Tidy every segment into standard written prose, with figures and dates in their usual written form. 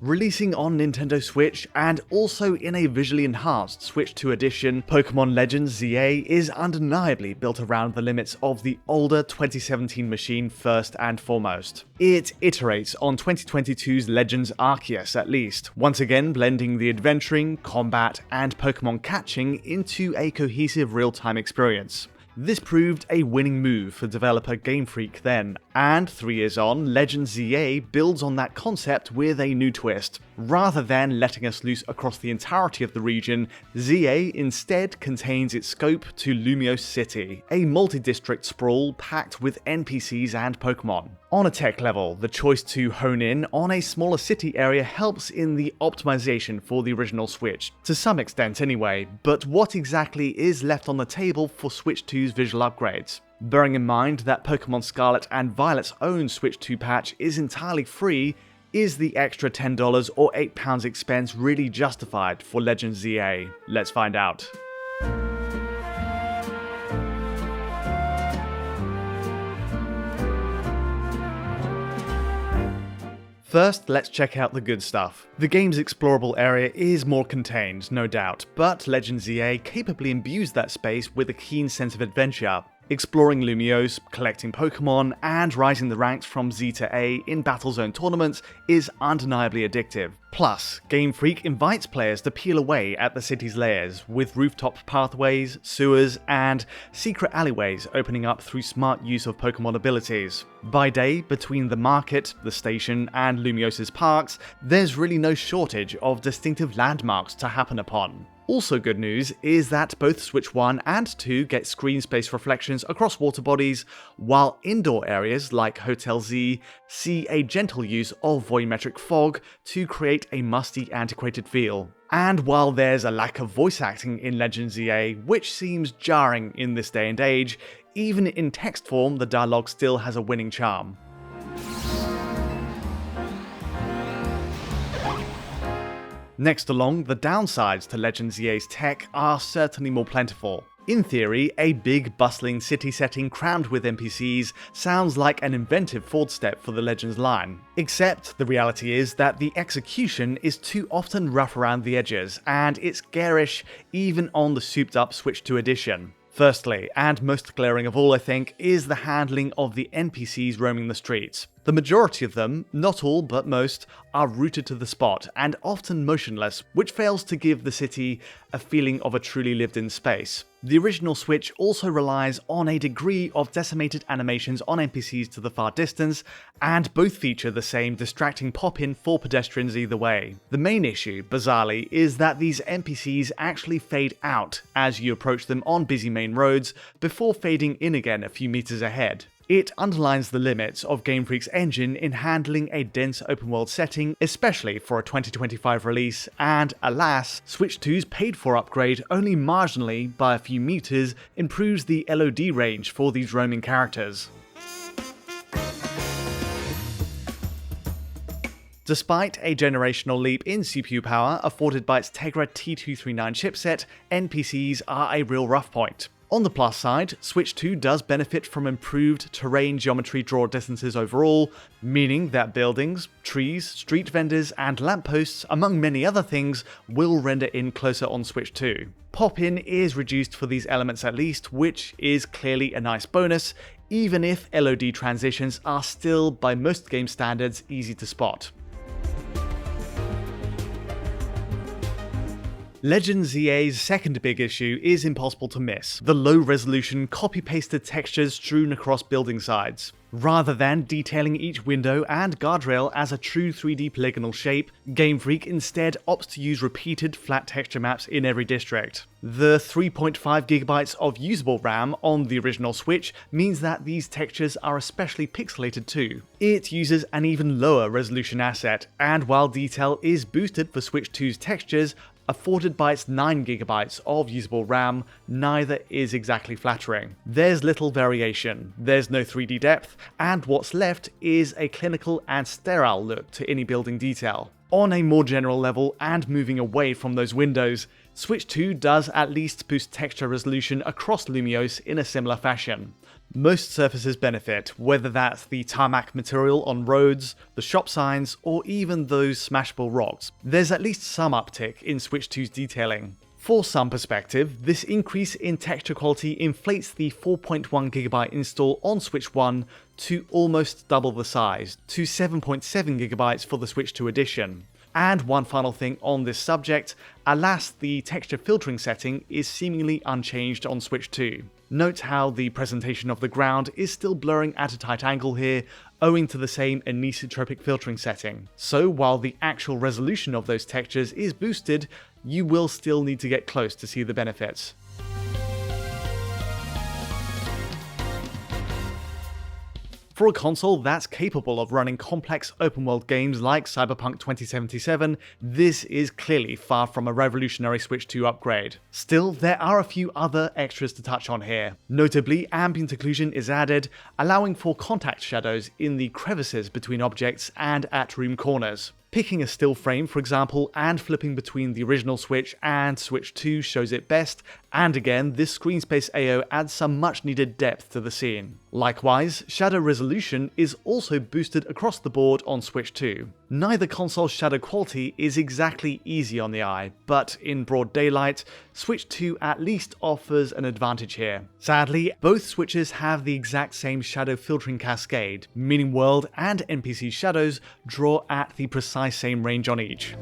Releasing on Nintendo Switch and also in a visually enhanced Switch 2 edition, Pokémon Legends ZA is undeniably built around the limits of the older 2017 machine first and foremost. It iterates on 2022's Legends Arceus at least, once again blending the adventuring, combat, and Pokémon catching into a cohesive real-time experience. This proved a winning move for developer Game Freak then, and 3 years on, Legends ZA builds on that concept with a new twist. Rather than letting us loose across the entirety of the region, ZA instead contains its scope to Lumiose City, a multi-district sprawl packed with NPCs and Pokémon. On a tech level, the choice to hone in on a smaller city area helps in the optimization for the original Switch, to some extent anyway, but what exactly is left on the table for Switch 2's visual upgrades? Bearing in mind that Pokémon Scarlet and Violet's own Switch 2 patch is entirely free, is the extra $10 or £8 expense really justified for Legends ZA? Let's find out. First, let's check out the good stuff. The game's explorable area is more contained, no doubt, but Legends ZA capably imbues that space with a keen sense of adventure. Exploring Lumiose, collecting Pokémon, and rising the ranks from Z to A in Battlezone tournaments is undeniably addictive. Plus, Game Freak invites players to peel away at the city's layers, with rooftop pathways, sewers, and secret alleyways opening up through smart use of Pokémon abilities. By day, between the market, the station, and Lumiose's parks, there's really no shortage of distinctive landmarks to happen upon. Also good news is that both Switch 1 and 2 get screen space reflections across water bodies, while indoor areas like Hotel Z see a gentle use of volumetric fog to create a musty, antiquated feel. And while there's a lack of voice acting in Legends ZA, which seems jarring in this day and age, even in text form the dialogue still has a winning charm. Next along, the downsides to Legends ZA's tech are certainly more plentiful. In theory, a big, bustling city setting crammed with NPCs sounds like an inventive forward step for the Legends line. Except the reality is that the execution is too often rough around the edges, and it's garish even on the souped-up Switch 2 edition. Firstly, and most glaring of all I think, is the handling of the NPCs roaming the streets. The majority of them, not all but most, are rooted to the spot and often motionless, which fails to give the city a feeling of a truly lived-in space. The original Switch also relies on a degree of decimated animations on NPCs to the far distance, and both feature the same distracting pop-in for pedestrians either way. The main issue, bizarrely, is that these NPCs actually fade out as you approach them on busy main roads, before fading in again a few meters ahead. It underlines the limits of Game Freak's engine in handling a dense open-world setting, especially for a 2025 release, and alas, Switch 2's paid-for upgrade only marginally, by a few meters, improves the LOD range for these roaming characters. Despite a generational leap in CPU power afforded by its Tegra T239 chipset, NPCs are a real rough point. On the plus side, Switch 2 does benefit from improved terrain geometry draw distances overall, meaning that buildings, trees, street vendors, and lampposts, among many other things, will render in closer on Switch 2. Pop-in is reduced for these elements at least, which is clearly a nice bonus, even if LOD transitions are still, by most game standards, easy to spot. Legends ZA's second big issue is impossible to miss: the low-resolution, copy-pasted textures strewn across building sides. Rather than detailing each window and guardrail as a true 3D polygonal shape, Game Freak instead opts to use repeated flat texture maps in every district. The 3.5GB of usable RAM on the original Switch means that these textures are especially pixelated too. It uses an even lower resolution asset, and while detail is boosted for Switch 2's textures, afforded by its 9GB of usable RAM, neither is exactly flattering. There's little variation, there's no 3D depth, and what's left is a clinical and sterile look to any building detail. On a more general level, and moving away from those windows, Switch 2 does at least boost texture resolution across Lumiose in a similar fashion. Most surfaces benefit, whether that's the tarmac material on roads, the shop signs, or even those smashable rocks. There's at least some uptick in Switch 2's detailing. For some perspective, this increase in texture quality inflates the 4.1GB install on Switch 1 to almost double the size, to 7.7GB for the Switch 2 edition. And one final thing on this subject, alas, the texture filtering setting is seemingly unchanged on Switch 2. Note how the presentation of the ground is still blurring at a tight angle here, owing to the same anisotropic filtering setting. So while the actual resolution of those textures is boosted, you will still need to get close to see the benefits. For a console that's capable of running complex open-world games like Cyberpunk 2077, this is clearly far from a revolutionary Switch 2 upgrade. Still, there are a few other extras to touch on here. Notably, ambient occlusion is added, allowing for contact shadows in the crevices between objects and at room corners. Picking a still frame, for example, and flipping between the original Switch and Switch 2 shows it best, and again, this screen space AO adds some much needed depth to the scene. Likewise, shadow resolution is also boosted across the board on Switch 2. Neither console's shadow quality is exactly easy on the eye, but in broad daylight, Switch 2 at least offers an advantage here. Sadly, both Switches have the exact same shadow filtering cascade, meaning world and NPC shadows draw at the precise same range on each.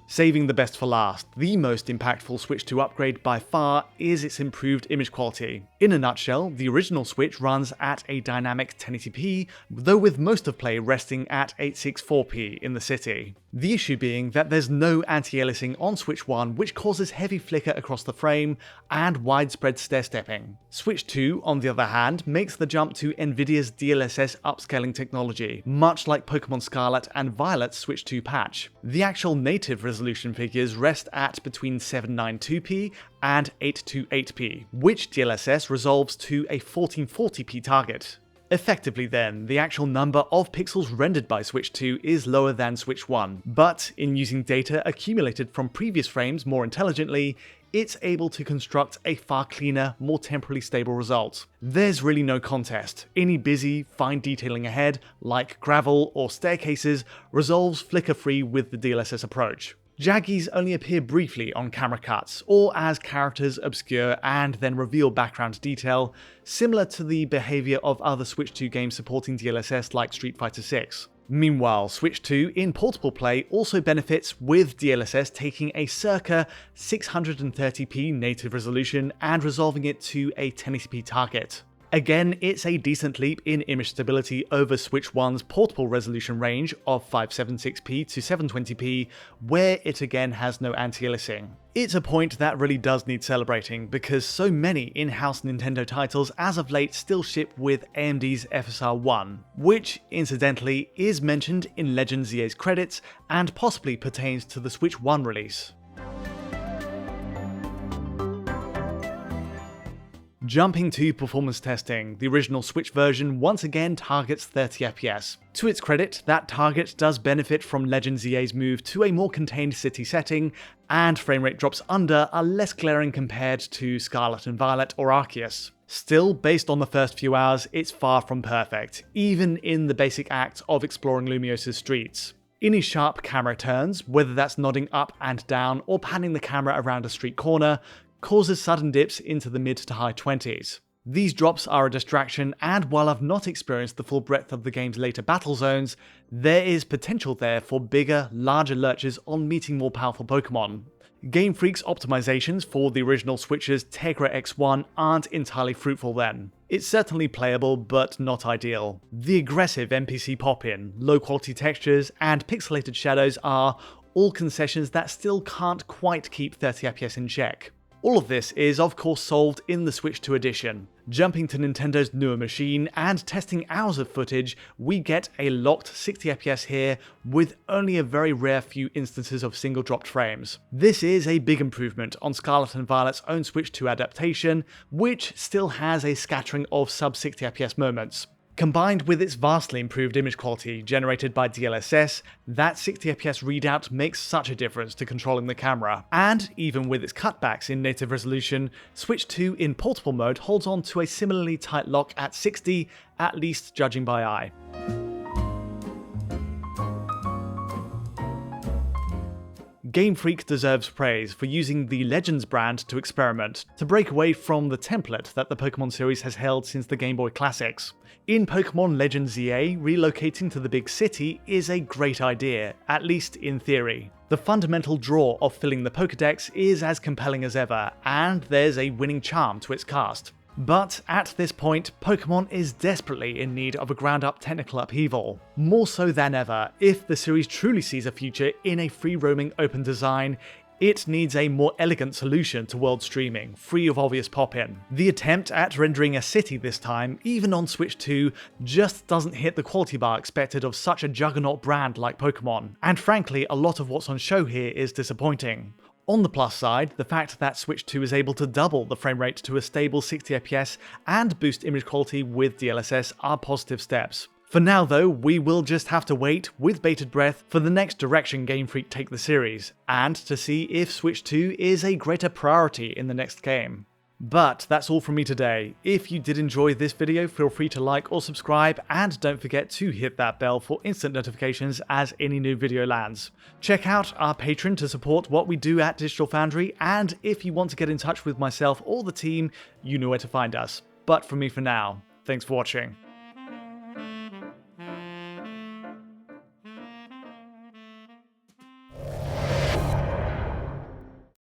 Saving the best for last, the most impactful Switch 2 upgrade by far is its improved image quality. In a nutshell, the original Switch runs at a dynamic 1080p, though with most of play resting at 864p in the city. The issue being that there's no anti-aliasing on Switch 1, which causes heavy flicker across the frame and widespread stair-stepping. Switch 2, on the other hand, makes the jump to Nvidia's DLSS upscaling technology, much like Pokémon Scarlet and Violet's Switch 2 patch. The actual native resolution figures rest at between 792p and 828p, which DLSS resolves to a 1440p target. Effectively then, the actual number of pixels rendered by Switch 2 is lower than Switch 1, but in using data accumulated from previous frames more intelligently, it's able to construct a far cleaner, more temporally stable result. There's really no contest. Any busy, fine detailing ahead, like gravel or staircases, resolves flicker-free with the DLSS approach. Jaggies only appear briefly on camera cuts, or as characters obscure and then reveal background detail, similar to the behaviour of other Switch 2 games supporting DLSS like Street Fighter 6. Meanwhile, Switch 2 in portable play also benefits with DLSS taking a circa 630p native resolution and resolving it to a 1080p target. Again, it's a decent leap in image stability over Switch 1's portable resolution range of 576p to 720p, where it again has no anti-aliasing. It's a point that really does need celebrating, because so many in-house Nintendo titles as of late still ship with AMD's FSR 1, which, incidentally, is mentioned in Legends EA's credits and possibly pertains to the Switch 1 release. Jumping to performance testing, the original Switch version once again targets 30fps. To its credit, that target does benefit from Legends EA's move to a more contained city setting, and framerate drops under are less glaring compared to Scarlet and Violet or Arceus. Still, based on the first few hours, it's far from perfect, even in the basic act of exploring Lumiose's streets. Any sharp camera turns, whether that's nodding up and down or panning the camera around a street corner, causes sudden dips into the mid to high 20s. These drops are a distraction, and while I've not experienced the full breadth of the game's later battle zones, there is potential there for bigger, larger lurches on meeting more powerful Pokémon. Game Freak's optimizations for the original Switch's Tegra X1 aren't entirely fruitful then. It's certainly playable, but not ideal. The aggressive NPC pop-in, low-quality textures, and pixelated shadows are all concessions that still can't quite keep 30fps in check. All of this is of course solved in the Switch 2 edition. Jumping to Nintendo's newer machine and testing hours of footage, we get a locked 60fps here with only a very rare few instances of single dropped frames. This is a big improvement on Scarlet and Violet's own Switch 2 adaptation, which still has a scattering of sub 60fps moments. Combined with its vastly improved image quality generated by DLSS, that 60fps readout makes such a difference to controlling the camera. And even with its cutbacks in native resolution, Switch 2 in portable mode holds on to a similarly tight lock at 60, at least judging by eye. Game Freak deserves praise for using the Legends brand to experiment, to break away from the template that the Pokémon series has held since the Game Boy Classics. In Pokémon Legends EA, relocating to the big city is a great idea, at least in theory. The fundamental draw of filling the Pokédex is as compelling as ever, and there's a winning charm to its cast. But at this point, Pokémon is desperately in need of a ground-up technical upheaval. More so than ever, if the series truly sees a future in a free-roaming open design, it needs a more elegant solution to world streaming, free of obvious pop-in. The attempt at rendering a city this time, even on Switch 2, just doesn't hit the quality bar expected of such a juggernaut brand like Pokémon, and frankly, a lot of what's on show here is disappointing. On the plus side, the fact that Switch 2 is able to double the frame rate to a stable 60fps and boost image quality with DLSS are positive steps. For now though, we will just have to wait, with bated breath, for the next direction Game Freak take the series, and to see if Switch 2 is a greater priority in the next game. But that's all from me today. If you did enjoy this video, feel free to like or subscribe, and don't forget to hit that bell for instant notifications as any new video lands. Check out our Patreon to support what we do at Digital Foundry, and if you want to get in touch with myself or the team, you know where to find us. But from me for now, thanks for watching.